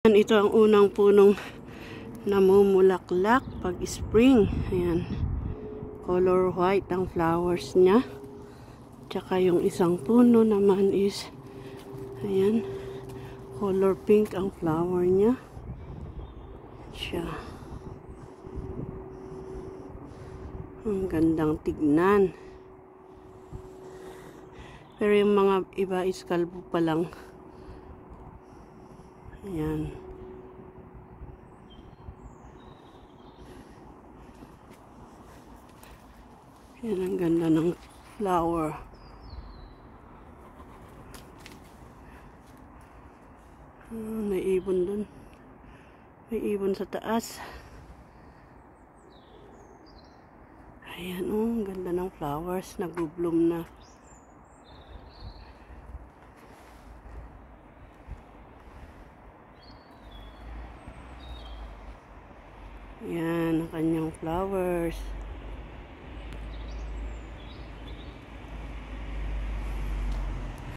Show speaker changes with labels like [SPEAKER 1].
[SPEAKER 1] Ito ang unang punong namumulaklak pag spring. Ayan. Color white ang flowers niya. Tsaka yung isang puno naman is ayan. Color pink ang flower niya. Siya. Ang gandang tignan. Pero yung mga iba is kalbo pa lang. Ayan. Ayan ang ganda ng flower. May ibon dun. May ibon sa taas. Ayan, ang ganda ng flowers. Nag-bloom na. Ayan, ang kanyang flowers.